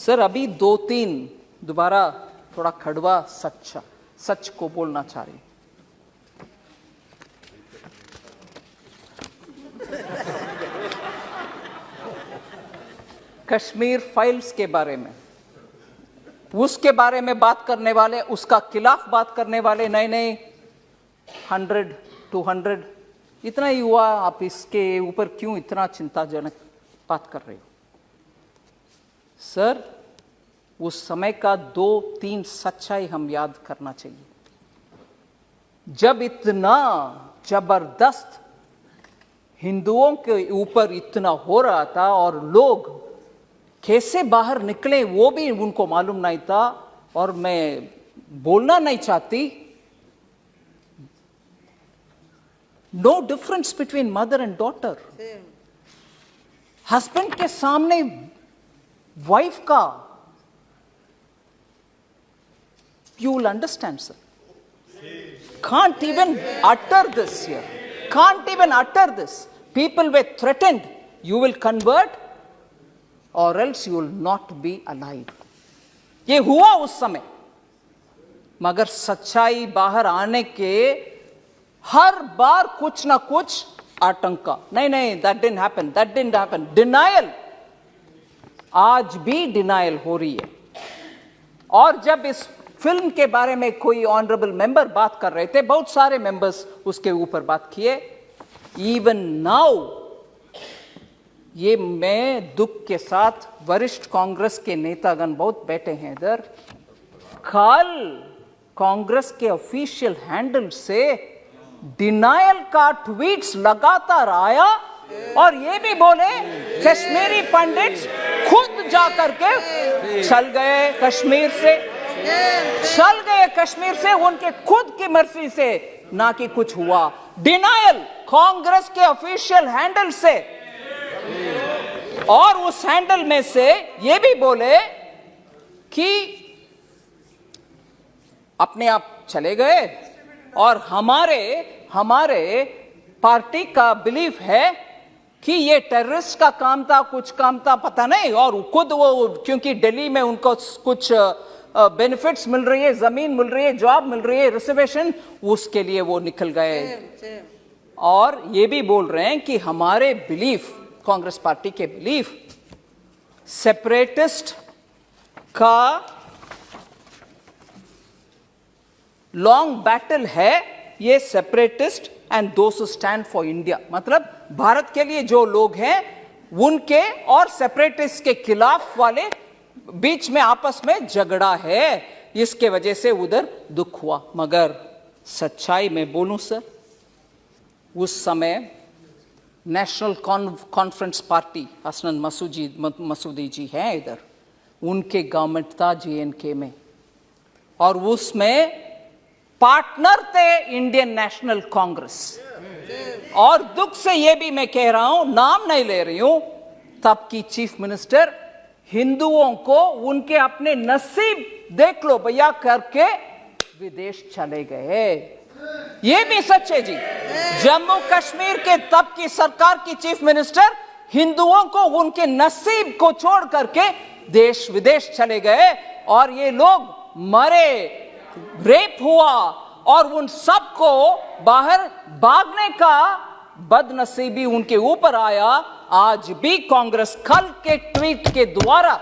Sir अभी 2-3 दोबारा थोड़ा कड़वा सच को बोलना चाह रही हूं। कश्मीर फाइल्स के बारे में, उसके बारे में बात करने वाले, उसका खिलाफ बात करने वाले नए 100-200 इतना ही हुआ, आप इसके ऊपर क्यों इतना चिंताजनक बात कर रहे हो? सर उस समय का 2-3 सच्चाई हम याद करना चाहिए। जब इतना जबरदस्त हिंदुओं के ऊपर इतना हो रहा था और लोग कैसे बाहर निकले वो भी उनको मालूम नहीं था, और मैं बोलना नहीं चाहती, no difference between mother and daughter. Husband के सामने वाइफ का, you will understand, sir. Can't even utter this here. Can't even utter this. People were threatened. You will convert or else you will not be alive. ये हुआ उस समय, मगर सच्चाई बाहर आने के हर बार कुछ ना कुछ आतंका, नहीं, that didn't happen. Denial, आज भी डिनायल हो रही है। और जब इस फिल्म के बारे में कोई ऑनरेबल मेंबर बात कर रहे थे, बहुत सारे मेंबर्स उसके ऊपर बात किए, इवन नाउ, ये मैं दुख के साथ, वरिष्ठ कांग्रेस के नेतागण बहुत बैठे हैं इधर, कल कांग्रेस के ऑफिशियल हैंडल से डिनायल का ट्वीट्स लगातार आया, और ये भी बोले कश्मीरी पंडित्स खुद जाकर के चल गए कश्मीर से, उनके खुद की मर्जी से, ना कि कुछ हुआ। डिनायल कांग्रेस के ऑफिशियल हैंडल से, और उस हैंडल में से ये भी बोले कि अपने आप चले गए, और हमारे पार्टी का बिलीफ है कि ये टेररिस्ट का काम था, कुछ काम था, पता नहीं, और खुद वो, क्योंकि दिल्ली में उनको कुछ बेनिफिट्स मिल रही है, जमीन मिल रही है, जॉब मिल रही है, रिजर्वेशन, उसके लिए वो निकल गए। और ये भी बोल रहे हैं कि हमारे बिलीफ, कांग्रेस पार्टी के बिलीफ, सेपरेटिस्ट का लॉन्ग बैटल है ये, separatist and those who stand for India, मतलब भारत के लिए जो लोग हैं उनके और सेपरेटिस्ट के खिलाफ वाले बीच में आपस में झगड़ा है, इसके वजह से उधर दुख हुआ। मगर सच्चाई में बोलूं सर, उस समय नेशनल कॉन्फ्रेंस पार्टी, हसनन मसूदी जी हैं इधर, उनके गवर्नमेंट था JNK में, और उसमें पार्टनर थे इंडियन नेशनल कांग्रेस। और दुख से ये भी मैं कह रहा हूं, नाम नहीं ले रही हूं, तब की चीफ मिनिस्टर हिंदुओं को उनके अपने नसीब देख लो भैया करके विदेश चले गए। ये भी सच है जी। जम्मू कश्मीर के तब की सरकार की चीफ मिनिस्टर हिंदुओं को उनके नसीब को छोड़ करके देश विदेश चले गए, और ये लोग मरे, रेप हुआ, और उन सबको बाहर भागने का बदनसीबी उनके ऊपर आया। आज भी कांग्रेस कल के ट्वीट के द्वारा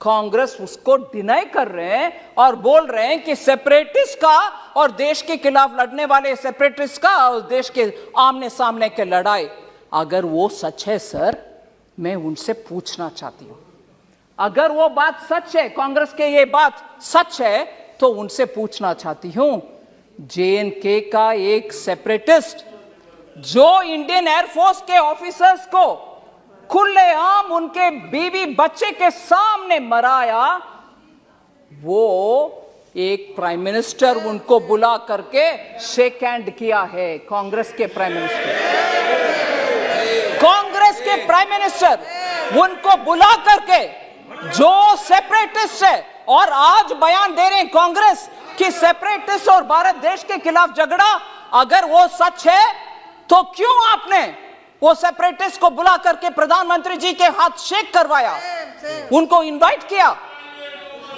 कांग्रेस उसको डिनाई कर रहे हैं और बोल रहे हैं कि सेपरेटिस्ट का और देश के खिलाफ लड़ने वाले सेपरेटिस्ट का और देश के आमने सामने के लड़ाई, अगर वो सच है सर, मैं उनसे पूछना चाहती हूं, अगर वो बात सच है, कांग्रेस के ये बात सच है, तो उनसे पूछना चाहती हूं, JNK का एक सेपरेटिस्ट जो इंडियन एयरफोर्स के ऑफिसर्स को खुलेआम उनके बीवी बच्चे के सामने मराया, वो एक प्राइम मिनिस्टर उनको बुला करके शेक हैंड किया है। कांग्रेस के प्राइम मिनिस्टर उनको बुला करके, जो सेपरेटिस्ट है, और आज बयान दे रहे हैं कांग्रेस कि सेपरेटिस्ट और भारत देश के खिलाफ झगड़ा, अगर वो सच है तो क्यों आपने वो सेपरेटिस्ट को बुला करके प्रधानमंत्री जी के हाथ शेक करवाया, उनको इनवाइट किया?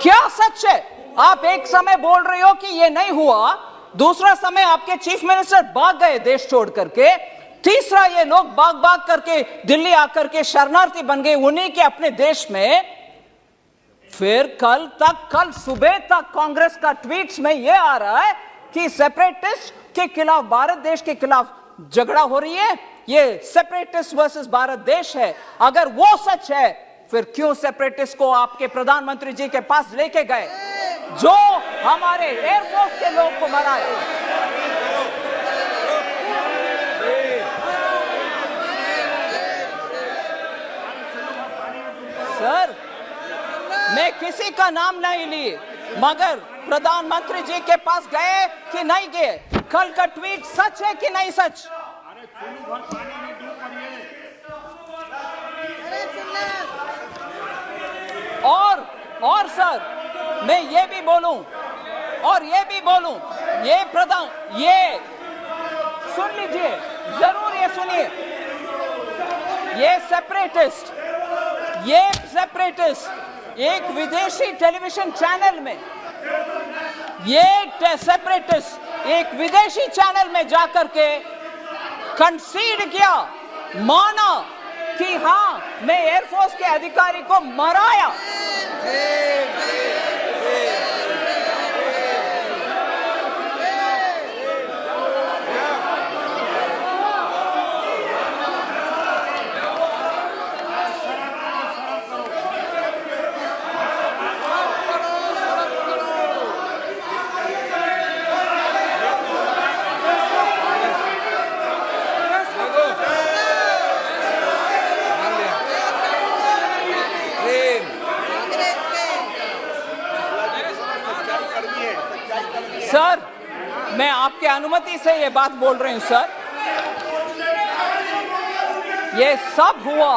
क्या सच है? आप एक समय बोल रहे हो कि ये नहीं हुआ, दूसरा समय आपके चीफ मिनिस्टर भाग गए देश छोड़ करके, तीसरा ये लोग भाग भाग करके दिल्ली आकर के शरणार्थी बन गए उन्हीं के अपने देश में। फिर कल सुबह तक कांग्रेस का ट्वीट्स में ये आ रहा है कि सेपरेटिस्ट के खिलाफ, भारत देश के खिलाफ झगड़ा हो रही है, ये सेपरेटिस्ट वर्सेस भारत देश है। अगर वो सच है, फिर क्यों सेपरेटिस्ट को आपके प्रधानमंत्री जी के पास लेके गए जो हमारे एयरफोर्स के लोग को मरा है? सर, मैं किसी का नाम नहीं ली, मगर प्रधानमंत्री जी के पास गए कि नहीं गए? कल का ट्वीट सच है कि नहीं सच? और सर, मैं ये भी बोलूं, ये सुन लीजिए, जरूर ये सुनिए, ये सेपरेटिस्ट एक विदेशी टेलीविजन चैनल में, एक विदेशी चैनल में जाकर के कंसीड किया, माना कि हाँ, मैं एयरफोर्स के अधिकारी को मराया। सर, मैं आपके अनुमति से ये बात बोल रही हूं सर। ये सब हुआ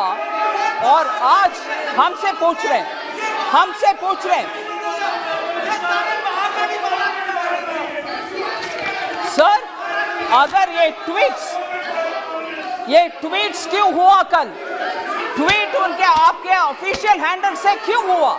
और आज हमसे पूछ रहे हैं, सर, अगर ये ट्वीट्स क्यों हुआ? कल ट्वीट उनके आपके ऑफिशियल हैंडल से क्यों हुआ?